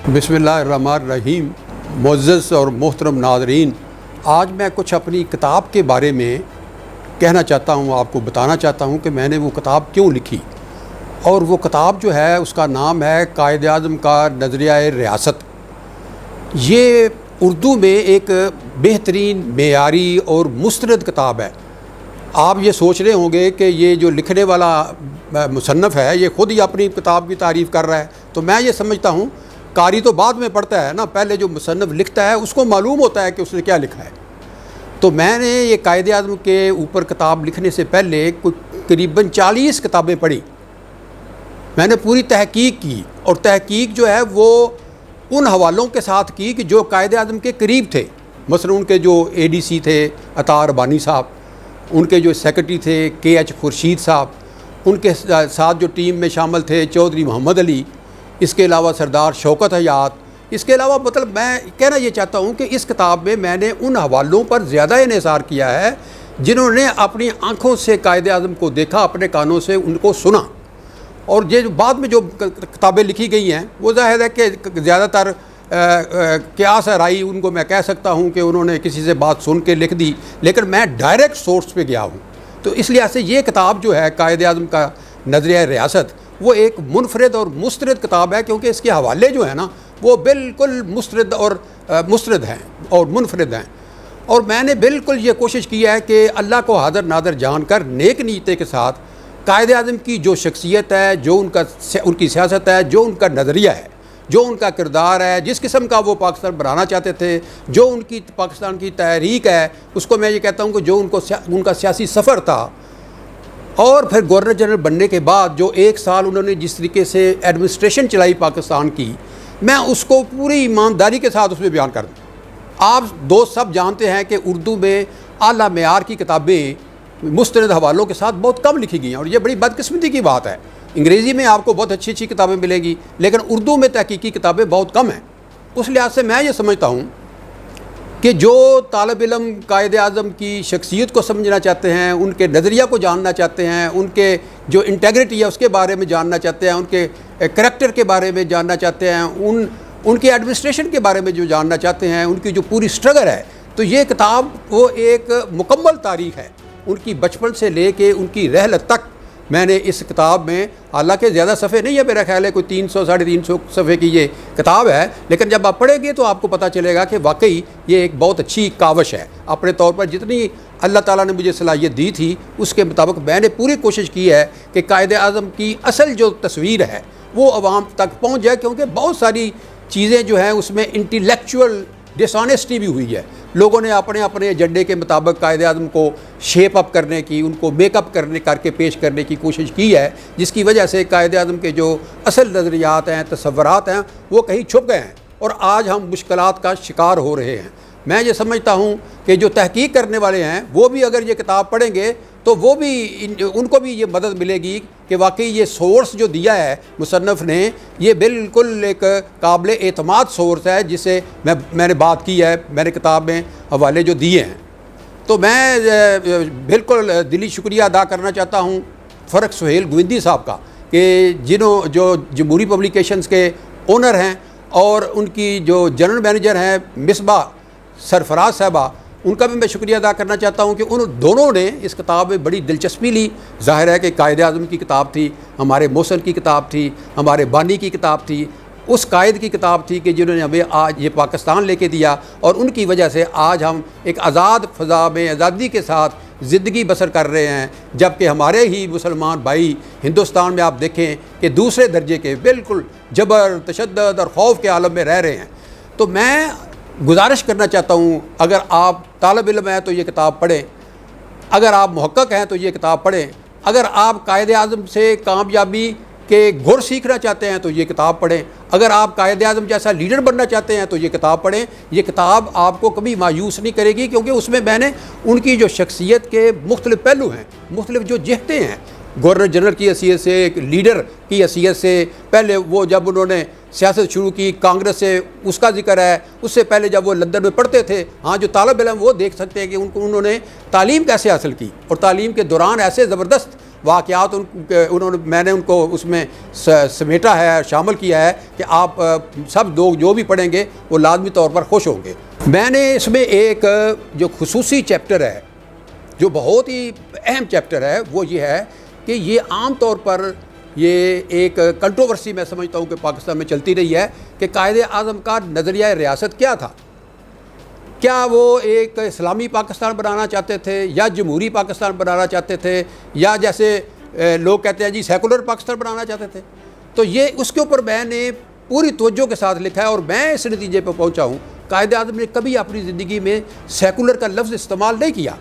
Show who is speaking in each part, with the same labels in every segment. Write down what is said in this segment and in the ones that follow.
Speaker 1: बिस्मिल्लाहिर्रहमानिर्रहीम। मुअज़्ज़ज़ और मोहतरम नाज़रीन, आज मैं कुछ अपनी किताब के बारे में कहना चाहता हूँ, आपको बताना चाहता हूँ कि मैंने वो किताब क्यों लिखी। और वो किताब जो है उसका नाम है कायद-ए-आज़म का नज़रिया रियासत। ये उर्दू में एक बेहतरीन, मेयारी और मुस्तरद किताब है। आप ये सोच रहे होंगे कि ये जो लिखने वाला मुसन्नफ़ है ये ख़ुद ही अपनी किताब की तारीफ़ कर रहा है। तो मैं ये समझता हूँ कारी तो बाद में पढ़ता है ना, पहले जो मुसन्नफ़ लिखता है उसको मालूम होता है कि उसने क्या लिखा है। तो मैंने ये कायद-ए-आज़म के ऊपर किताब लिखने से पहले कुछ करीबन 40 किताबें पढ़ी। मैंने पूरी तहकीक की, और तहकीक जो है वो उन हवालों के साथ की कि जो कायद-ए-आज़म के करीब थे। मसलन उनके जो ADC थे अता रबानी साहब, उनके जो सेक्रेटरी थे KH खुर्शीद साहब, उनके साथ जो टीम में शामिल थे चौधरी मोहम्मद अली, इसके अलावा सरदार शौकत हयात। इसके अलावा मतलब मैं कहना ये चाहता हूँ कि इस किताब में मैंने उन हवालों पर ज़्यादा इन्हिसार किया है जिन्होंने अपनी आँखों से कायद-ए-आज़म को देखा, अपने कानों से उनको सुना। और ये बाद में जो किताबें लिखी गई हैं वो ज़ाहिर है कि ज़्यादातर क़ियास राई उनको मैं कह सकता हूँ कि उन्होंने किसी से बात सुन के लिख दी, लेकिन मैं डायरेक्ट सोर्स पे गया हूँ। तो इस लिहाज से ये किताब जो है कायद-ए-आज़म का नज़रिया रियासत, वो एक मुनफरद और मुस्तरद किताब है, क्योंकि इसके हवाले जो है ना वो बिल्कुल मुस्तरद हैं और मुनफरद हैं। और मैंने बिल्कुल ये कोशिश की है कि अल्लाह को हाज़िर नाज़िर जानकर नेक नीयत के साथ कायद-ए-आज़म की जो शख्सियत है, जो उनकी सियासत है, जो उनका नज़रिया है, जो उनका किरदार है, जिस किस्म का वो पाकिस्तान बनाना चाहते थे, जो उनकी पाकिस्तान की तहरीक है, उसको मैं ये कहता हूँ कि जो उनका सियासी सफ़र था, और फिर गवर्नर जनरल बनने के बाद जो 1 साल उन्होंने जिस तरीके से एडमिनिस्ट्रेशन चलाई पाकिस्तान की, मैं उसको पूरी ईमानदारी के साथ उसमें बयान कर दूँ। आप दोस्त सब जानते हैं कि उर्दू में आला मेयार की किताबें मुस्तनद हवालों के साथ बहुत कम लिखी गई हैं, और ये बड़ी बदकिस्मती की बात है। अंग्रेज़ी में आपको बहुत अच्छी अच्छी किताबें मिलेंगी, लेकिन उर्दू में तहकीकी किताबें बहुत कम हैं। उस लिहाज से मैं ये समझता हूँ कि जो तालिब इल्म कायद-ए-आज़म की शख्सियत को समझना चाहते हैं, उनके नज़रिया को जानना चाहते हैं, उनके जो इंटेग्रिटी है उसके बारे में जानना चाहते हैं, उनके करैक्टर के बारे में जानना चाहते हैं, उनके एडमिनिस्ट्रेशन के बारे में जो जानना चाहते हैं, उनकी जो पूरी स्ट्रगल है, तो ये किताब वो एक मुकम्मल तारीख़ है उनकी, बचपन से ले कर उनकी रहलत तक। मैंने इस किताब में, हालांकि ज़्यादा सफ़े नहीं है, मेरा ख्याल है कोई 300 साढ़े 300 सफ़े की ये किताब है, लेकिन जब आप पढ़ेंगे तो आपको पता चलेगा कि वाकई ये एक बहुत अच्छी कावश है। अपने तौर पर जितनी अल्लाह ताला ने मुझे सलाहियत दी थी उसके मुताबिक मैंने पूरी कोशिश की है कि कायद-ए-आज़म की असल जो तस्वीर है वो अवाम तक पहुँच जाए, क्योंकि बहुत सारी चीज़ें जो हैं उसमें इंटेलेक्चुअल डिसऑनेस्टी भी हुई है। लोगों ने अपने अपने एजेंडे के मुताबिक कायद-ए-आज़म को शेप अप करने की, उनको मेकअप करके पेश करने की कोशिश की है, जिसकी वजह से कायद-ए-आज़म के जो असल नज़रियात हैं, तसव्वुरात हैं, वो कहीं छुप गए हैं और आज हम मुश्किलात का शिकार हो रहे हैं। मैं ये समझता हूँ कि जो तहकीक करने वाले हैं वो भी अगर ये किताब पढ़ेंगे तो वो भी, उनको भी ये मदद मिलेगी कि वाकई ये सोर्स जो दिया है मुसन्नफ़ ने, ये बिल्कुल एक काबिल एतमाद सोर्स है जिसे मैंने बात की है, मैंने किताब में हवाले जो दिए हैं। तो मैं बिल्कुल दिली शुक्रिया अदा करना चाहता हूँ फ़र्क सुहेल गोविंदी साहब का, कि जो जमहूरी पब्लिकेशंस के ओनर हैं, और उनकी जो जनरल मैनेजर हैं मिसबा सरफराज साहबा, उनका भी मैं शुक्रिया अदा करना चाहता हूँ कि उन दोनों ने इस किताब में बड़ी दिलचस्पी ली। ज़ाहिर है कि कायद-ए-आज़म की किताब थी, हमारे मौसल की किताब थी, हमारे बानी की किताब थी, उस कायद की किताब थी कि जिन्होंने हमें आज ये पाकिस्तान लेके दिया, और उनकी वजह से आज हम एक आज़ाद फ़ज़ा में आज़ादी के साथ ज़िंदगी बसर कर रहे हैं। जबकि हमारे ही मुसलमान भाई हिंदुस्तान में आप देखें कि दूसरे दर्जे के बिल्कुल जबर, तशद्दुद और खौफ के आलम में रह रहे हैं। तो मैं गुजारिश करना चाहता हूँ, अगर आप तालिब इल्म हैं तो ये किताब पढ़ें, अगर आप मुहक्कक हैं तो ये किताब पढ़ें, अगर आप कायद-ए-आज़म से कामयाबी के गुर सीखना चाहते हैं तो ये किताब पढ़ें, अगर आप कायद-ए-आज़म जैसा लीडर बनना चाहते हैं तो ये किताब पढ़ें। ये किताब आपको कभी मायूस नहीं करेगी, क्योंकि उसमें मैंने उनकी जो शख्सियत के मुख्तलिफ़ पहलू हैं, मुख्तलिफ़ जो जिहतें हैं, गवर्नर जनरल की हैसियत से, एक लीडर की हैसियत से, पहले वो जब उन्होंने سیاست شروع کی کانگریس سے، اس کا ذکر ہے. اس سے پہلے جب وہ لندن میں پڑھتے تھے، ہاں جو طالب علم وہ دیکھ سکتے ہیں کہ انہوں نے تعلیم کیسے حاصل کی، اور تعلیم کے دوران ایسے زبردست واقعات میں نے ان کو اس میں سمیٹا ہے، شامل کیا ہے کہ آپ سب لوگ جو بھی پڑھیں گے وہ لازمی طور پر خوش ہوں گے. میں نے اس میں ایک جو خصوصی چیپٹر ہے، جو بہت ہی اہم چیپٹر ہے، وہ یہ ہے کہ یہ عام طور پر یہ ایک کنٹروورسی میں سمجھتا ہوں کہ پاکستان میں چلتی رہی ہے کہ قائد اعظم کا نظریہ ریاست کیا تھا. کیا وہ ایک اسلامی پاکستان بنانا چاہتے تھے، یا جمہوری پاکستان بنانا چاہتے تھے، یا جیسے لوگ کہتے ہیں جی سیکولر پاکستان بنانا چاہتے تھے؟ تو یہ اس کے اوپر میں نے پوری توجہ کے ساتھ لکھا ہے، اور میں اس نتیجے پہ پہنچا ہوں قائد اعظم نے کبھی اپنی زندگی میں سیکولر کا لفظ استعمال نہیں کیا.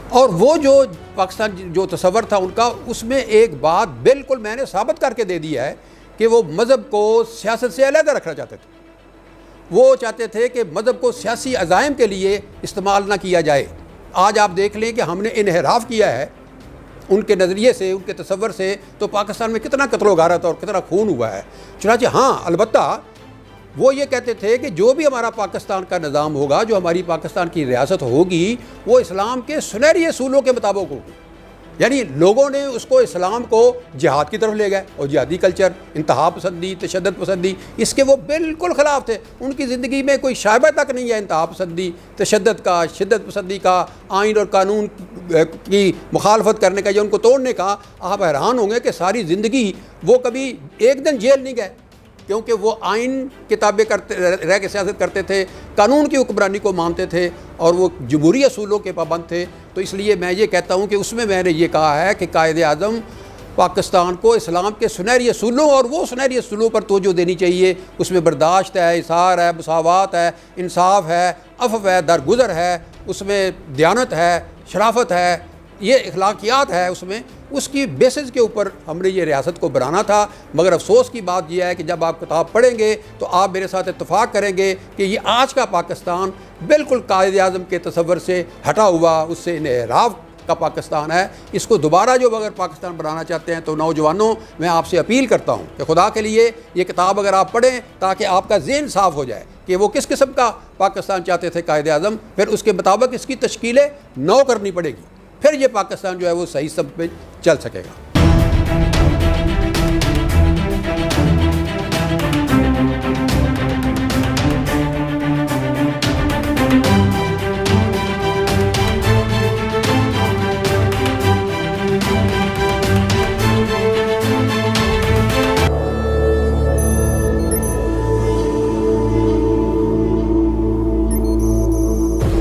Speaker 1: اور وہ جو پاکستان جو تصور تھا ان کا، اس میں ایک بات بالکل میں نے ثابت کر کے دے دی ہے کہ وہ مذہب کو سیاست سے علیحدہ رکھنا چاہتے تھے. وہ چاہتے تھے کہ مذہب کو سیاسی عزائم کے لیے استعمال نہ کیا جائے. آج آپ دیکھ لیں کہ ہم نے انحراف کیا ہے ان کے نظریے سے، ان کے تصور سے، تو پاکستان میں کتنا قتل و غارت اور کتنا خون ہوا ہے. چنانچہ ہاں البتہ وہ یہ کہتے تھے کہ جو بھی ہمارا پاکستان کا نظام ہوگا، جو ہماری پاکستان کی ریاست ہوگی، وہ اسلام کے سنہری اصولوں کے مطابق ہوگی. یعنی لوگوں نے اس کو اسلام کو جہاد کی طرف لے گئے، اور جہادی کلچر، انتہا پسندی، تشدد پسندی، اس کے وہ بالکل خلاف تھے. ان کی زندگی میں کوئی شائبہ تک نہیں ہے انتہا پسندی، تشدد کا، شدت پسندی کا، آئین اور قانون کی مخالفت کرنے کا یا ان کو توڑنے کا. آپ حیران ہوں گے کہ ساری زندگی وہ کبھی ایک دن جیل نہیں گئے، کیونکہ وہ آئین کے تابع رہ کے سیاست کرتے تھے، قانون کی حکمرانی کو مانتے تھے، اور وہ جمہوری اصولوں کے پابند تھے. تو اس لیے میں یہ کہتا ہوں کہ اس میں نے یہ کہا ہے کہ قائد اعظم پاکستان کو اسلام کے سنہری اصولوں، اور وہ سنہری اصولوں پر توجہ دینی چاہیے. اس میں برداشت ہے، اظہار ہے، مساوات ہے، انصاف ہے، عفو ہے، درگزر ہے، اس میں دیانت ہے، شرافت ہے، یہ اخلاقیات ہے. اس کی بیسز کے اوپر ہم نے یہ ریاست کو بنانا تھا. مگر افسوس کی بات یہ ہے کہ جب آپ کتاب پڑھیں گے تو آپ میرے ساتھ اتفاق کریں گے کہ یہ آج کا پاکستان بالکل قائد اعظم کے تصور سے ہٹا ہوا، اس سے انحراف کا پاکستان ہے. اس کو دوبارہ جو اگر پاکستان بنانا چاہتے ہیں تو نوجوانوں، میں آپ سے اپیل کرتا ہوں کہ خدا کے لیے یہ کتاب اگر آپ پڑھیں تاکہ آپ کا ذہن صاف ہو جائے کہ وہ کس قسم کا پاکستان چاہتے تھے قائد اعظم. پھر اس کے مطابق اس کی تشکیلیں نو کرنی پڑے گی، پھر یہ پاکستان جو ہے وہ صحیح سمت پہ چل سکے گا.